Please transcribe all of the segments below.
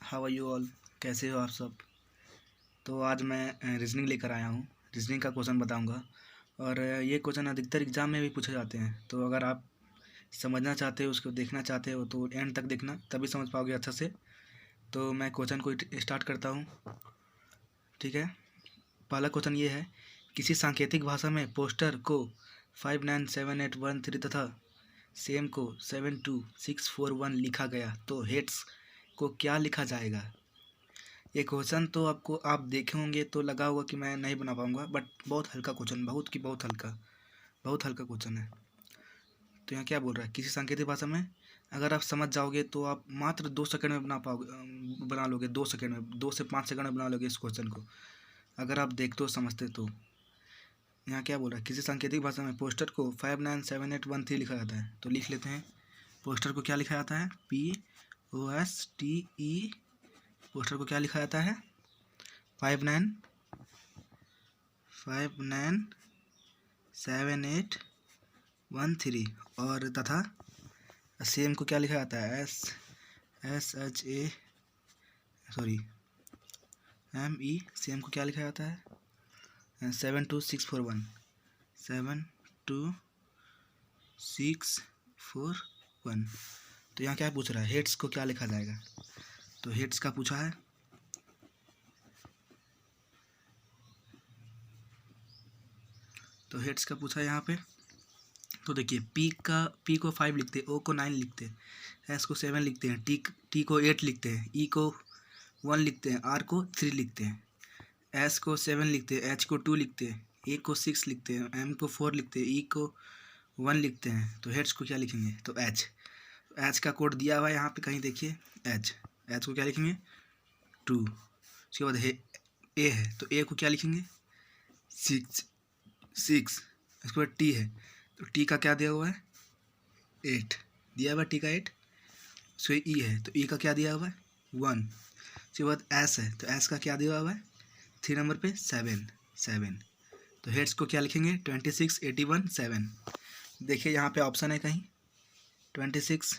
How are you all, कैसे हो आप सब। तो आज मैं रीजनिंग लेकर आया हूँ। रीजनिंग का क्वेश्चन बताऊँगा और ये क्वेश्चन अधिकतर एग्जाम में भी पूछे जाते हैं। तो अगर आप समझना चाहते हो, उसको देखना चाहते हो तो एंड तक देखना, तभी समझ पाओगे अच्छा से। तो मैं क्वेश्चन को स्टार्ट करता हूँ, ठीक है। पहला क्वेश्चन ये है, किसी सांकेतिक भाषा में पोस्टर को 597813 तथा सेम को 72641 लिखा गया तो हेड्स को क्या लिखा जाएगा। ये क्वेश्चन तो आपको आप देखे होंगे तो लगा होगा कि मैं नहीं बना पाऊंगा, बट बहुत हल्का क्वेश्चन, बहुत हल्का क्वेश्चन है। तो यहाँ क्या बोल रहा है, किसी सांकेतिक भाषा में अगर आप समझ जाओगे तो आप मात्र 2 सेकंड में बना लोगे। 2 सेकंड में, 2 से 5 सेकंड में बना लोगे इस क्वेश्चन को, अगर आप देखते हो समझते तो। यहाँ क्या बोल रहा है, किसी सांकेतिक भाषा में पोस्टर को 597813 लिखा जाता है। तो लिख लेते हैं, पोस्टर को क्या लिखा जाता है, POSTE। पोस्टर को क्या लिखा जाता है, 597813। और तथा सेम को क्या लिखा जाता है, ME। सेम को क्या लिखा जाता है, 72641। 72641। तो यहाँ क्या पूछ रहा है, हेड्स को क्या लिखा जाएगा। तो हेड्स का पूछा है, यहाँ पे। तो देखिए, P को 5 लिखते हैं, O को 9 लिखते हैं, S को 7 लिखते हैं, T को 8 लिखते हैं, E को 1 लिखते हैं, R को 3 लिखते हैं, S को 7 लिखते हैं, H को 2 लिखते हैं, A को 6 लिखते हैं, M को 4 लिखते हैं, E को 1 लिखते हैं। तो हेड्स को क्या लिखेंगे, तो H का कोड दिया हुआ है यहाँ पे कहीं, देखिए H को क्या लिखेंगे 2। उसके बाद A है, तो A को क्या लिखेंगे 6। उसके बाद T है, तो T का क्या दिया हुआ है 8, दिया हुआ है T का 8। उसके बाद E है, तो E का क्या दिया हुआ है 1। उसके बाद S है, तो S का क्या दिया हुआ है 3 नंबर पे 7। तो हेड्स को क्या लिखेंगे 26 81 7। देखिए यहाँ पे ऑप्शन है कहीं 26,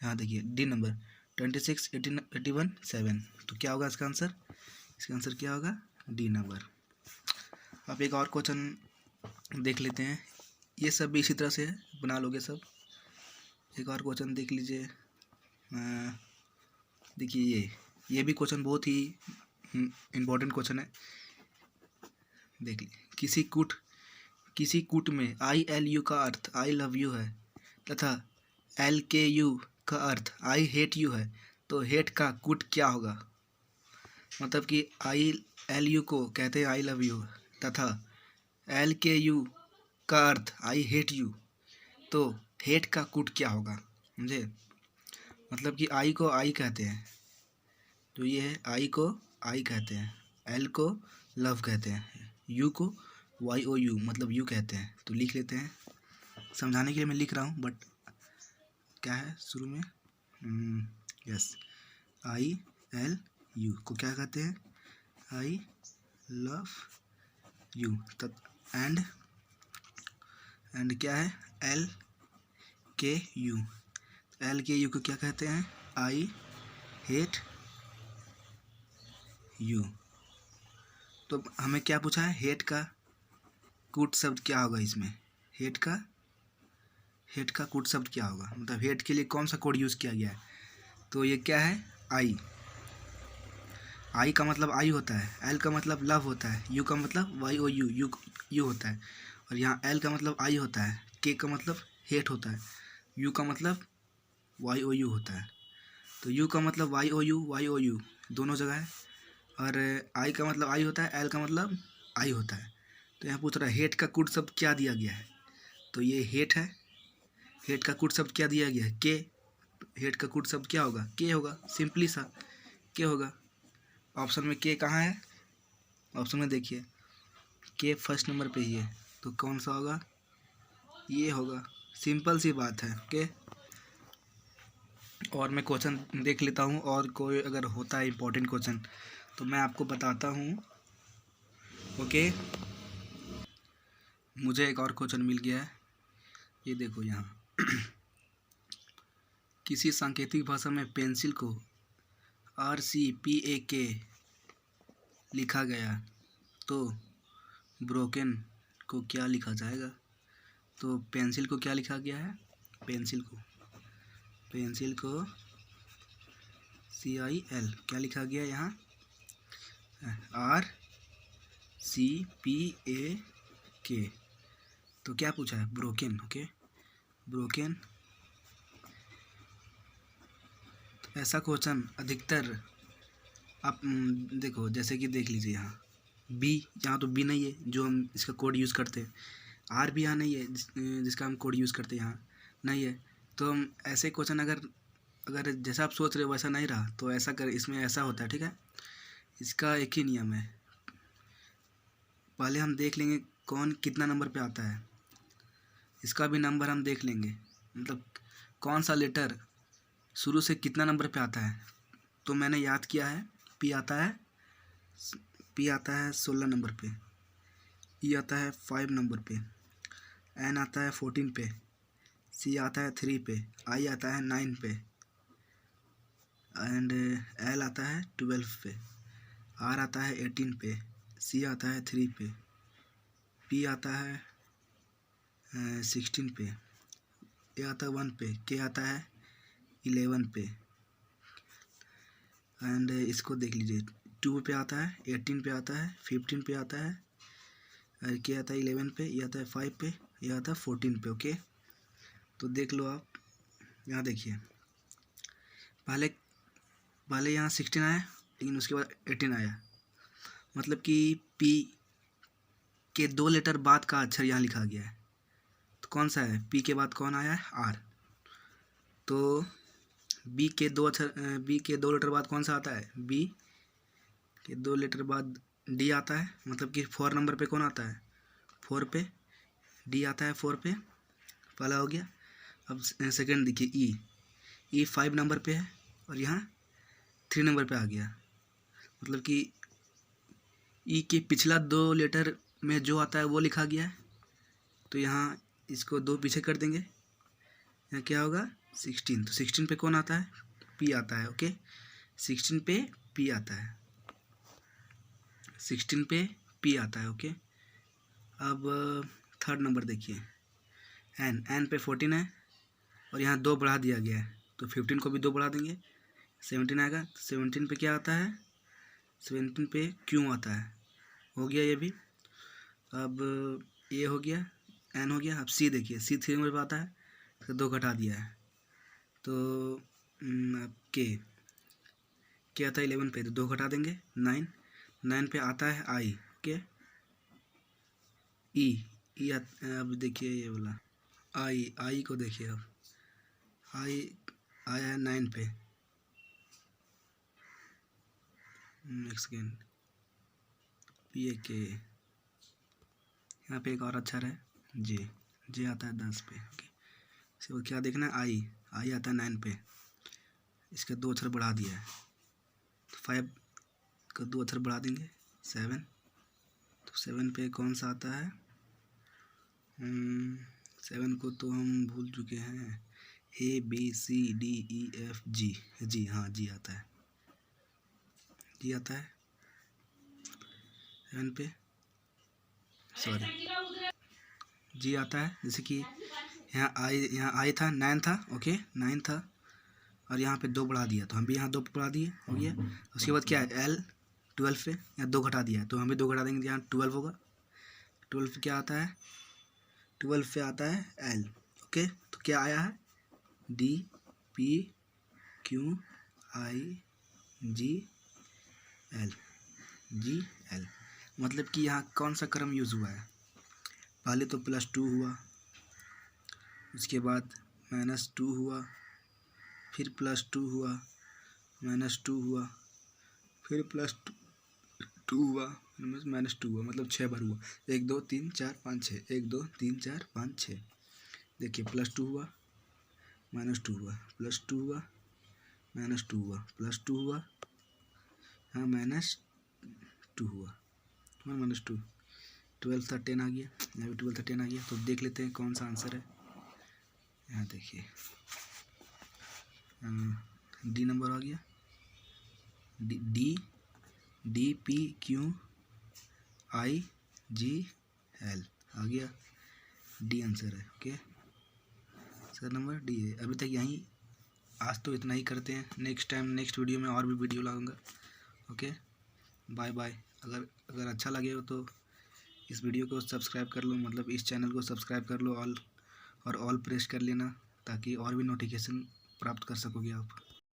यहाँ देखिए डी नंबर 26 81 7। तो क्या होगा इसका आंसर, क्या होगा डी नंबर। आप एक और क्वेश्चन देख लेते हैं, ये सब भी इसी तरह से बना लोगे सब। एक और क्वेश्चन देख लीजिए, देखिए ये भी क्वेश्चन बहुत ही इम्पोर्टेंट क्वेश्चन है। देख लीजिए, किसी कूट में ILU का अर्थ आई लव यू है तथा LKU का अर्थ आई हेट यू है, तो हेट का कूट क्या होगा। मतलब कि ILU को कहते हैं आई लव यू तथा LKU का अर्थ आई हेट यू, तो हेट का कूट क्या होगा, समझे। मतलब कि आई को आई कहते हैं, तो ये है आई को आई कहते हैं, L को लव कहते हैं, U को YOU मतलब यू कहते हैं। तो लिख लेते हैं, समझाने के लिए मैं लिख रहा हूँ, बट क्या है शुरू में, यस, ILU को क्या कहते हैं, आई लव यू। एंड क्या है LKU को क्या कहते हैं, आई हेट यू। तो हमें क्या पूछा है, हेट का कूट शब्द क्या होगा इसमें, हेट का कूट शब्द क्या होगा, मतलब हेट के लिए कौन सा कोड यूज़ किया गया है। तो ये क्या है, आई का मतलब आई होता है, एल का मतलब लव होता है, यू का मतलब YOU यू होता है, और यहाँ एल का मतलब आई होता है, के का मतलब हेट होता है, यू का मतलब YOU होता है। तो यू का मतलब YOU दोनों जगह है, और आई का मतलब आई होता है, एल का मतलब आई होता है। तो यहाँ पूछ रहा है हेट का कूट शब्द क्या दिया गया है, तो ये हेट है, हेट का कूट शब्द क्या दिया गया है, के। हेट का कूट शब्द क्या होगा, के होगा, सिंपली सा के होगा। ऑप्शन में के कहाँ है, ऑप्शन में देखिए के फर्स्ट नंबर पे ही है, तो कौन सा होगा, ये होगा, सिंपल सी बात है के। और मैं क्वेश्चन देख लेता हूँ, और कोई अगर होता है इम्पोर्टेंट क्वेश्चन तो मैं आपको बताता हूँ, ओके। मुझे एक और क्वेश्चन मिल गया है, ये देखो यहाँ किसी सांकेतिक भाषा में पेंसिल को RCPAK लिखा गया तो ब्रोकन को क्या लिखा जाएगा? तो पेंसिल को क्या लिखा गया है? पेंसिल को CIL क्या लिखा गया यहाँ? RCPAK। तो क्या पूछा है? ब्रोकन। Okay, broken. ऐसा क्वेश्चन अधिकतर आप देखो, जैसे कि देख लीजिए यहाँ बी, यहाँ तो बी नहीं है जो हम इसका कोड यूज़ करते हैं। आर भी यहाँ नहीं है जिसका हम कोड यूज़ करते हैं, यहाँ नहीं है। तो हम ऐसे क्वेश्चन अगर जैसा आप सोच रहे हो वैसा नहीं रहा तो ऐसा कर, इसमें ऐसा होता है। ठीक है, इसका एक ही नियम है। पहले हम देख लेंगे कौन कितना नंबर पे आता है, इसका भी नंबर हम देख लेंगे, मतलब कौन सा लेटर शुरू से कितना नंबर पे आता है। तो मैंने याद किया है, पी आता है 16 नंबर पे, ई आता है 5 नंबर पे, एन आता है 14 पे, सी आता है 3 पे, आई आता है 9 पे, एंड एल आता है 12 पे, आर आता है 18 पे, सी आता है 3 पे, पी आता है 16 पे, ए आता है 1 पे, के आता है 11 पे, एंड इसको देख लीजिए 2 पे आता है, 18 पे आता है, 15 पे आता है, के आता है 11 पे, ये आता है 5 पे, ये आता है 14 पे। ओके, तो देख लो आप, यहाँ देखिए पहले यहाँ 16 आया, लेकिन उसके बाद 18 आया, मतलब कि पी के 2 लेटर बाद का अक्षर यहाँ लिखा गया है। तो कौन सा है? पी के बाद कौन आया है? आर। तो बी के 2 लेटर बाद कौन सा आता है? बी के 2 लेटर बाद डी आता है, मतलब कि 4 नंबर पे कौन आता है? 4 पे डी आता है, 4 पे, पहला हो गया। अब सेकंड देखिए, ई 5 नंबर पे है और यहाँ 3 नंबर पे आ गया, मतलब कि ई के पिछला 2 लेटर में जो आता है वो लिखा गया है। तो यहाँ इसको 2 पीछे कर देंगे, यहाँ क्या होगा? 16। तो 16 पे कौन आता है? पी आता है। ओके, 16 पे पी आता है, 16 पे पी आता है। ओके, अब थर्ड नंबर देखिए, एन पे 14 है और यहाँ 2 बढ़ा दिया गया है, तो 15 को भी 2 बढ़ा देंगे, 17 आएगा। 17 पे क्या आता है? 17 पे क्यों आता है, हो गया ये भी। अब ए हो गया, एन हो गया। अब सी देखिए, सी 3 नंबर पे आता है, तो 2 घटा दिया है, तो के आता है 11 पे, तो 2 घटा देंगे, 9 पे आता है आई। ओके, ई अब देखिए ये बोला आई को देखिए, अब आई आया है 9 पे, नेक्स्ट सेकेंड पी ए के, यहाँ पे एक और अक्षर है जे आता है 10 पे। ओके, इसके बाद क्या देखना है? आई आता है 9 पे, इसके 2 अक्षर बढ़ा दिया है, तो 5 का 2 अक्षर बढ़ा देंगे, 7। तो 7 पे कौन सा आता है? 7 को तो हम भूल चुके हैं, ABCDEF जी, हाँ जी आता है, जी आता है 7 पे, सॉरी जी आता है। जैसे कि यहाँ आई था, 9 था। ओके, 9 था और यहाँ पे 2 बढ़ा दिया, तो हम भी यहाँ 2 बढ़ा दिए, हो गया। उसके बाद क्या है? एल 12 पे, यहाँ 2 घटा दिया है, तो हम भी 2 घटा देंगे, यहाँ 12 होगा। 12 पे क्या आता है? 12 पे आता है एल। ओके, तो क्या आया है? DPQIGL, GL, मतलब कि यहाँ कौन सा क्रम यूज़ हुआ है? पहले तो +2 हुआ, उसके बाद -2 हुआ, फिर +2 हुआ, -2 हुआ, फिर +2 हुआ, -2 हुआ, मतलब 6 बार हुआ। 1 2 3 4 5 6, 1 2 3 4 5 6। देखिए, +2 हुआ, -2 हुआ, +2 हुआ, -2 हुआ, +2 हुआ, हाँ -2 हुआ, -2। 12 था 10 आ गया, यहाँ भी 12 था 10 आ गया। तो देख लेते हैं कौन सा आंसर है। यहाँ देखिए, डी नंबर आ गया, DPQIGL आ गया, डी आंसर है। ओके, सर नंबर डी है। अभी तक यहीं, आज तो इतना ही करते हैं। नेक्स्ट टाइम नेक्स्ट वीडियो में और भी वीडियो लाऊंगा। Okay, bye bye. अगर अच्छा लगे हो तो इस वीडियो को सब्सक्राइब कर लो, मतलब इस चैनल को सब्सक्राइब कर लो, ऑल प्रेस कर लेना, ताकि और भी नोटिफिकेशन प्राप्त कर सकोगे आप।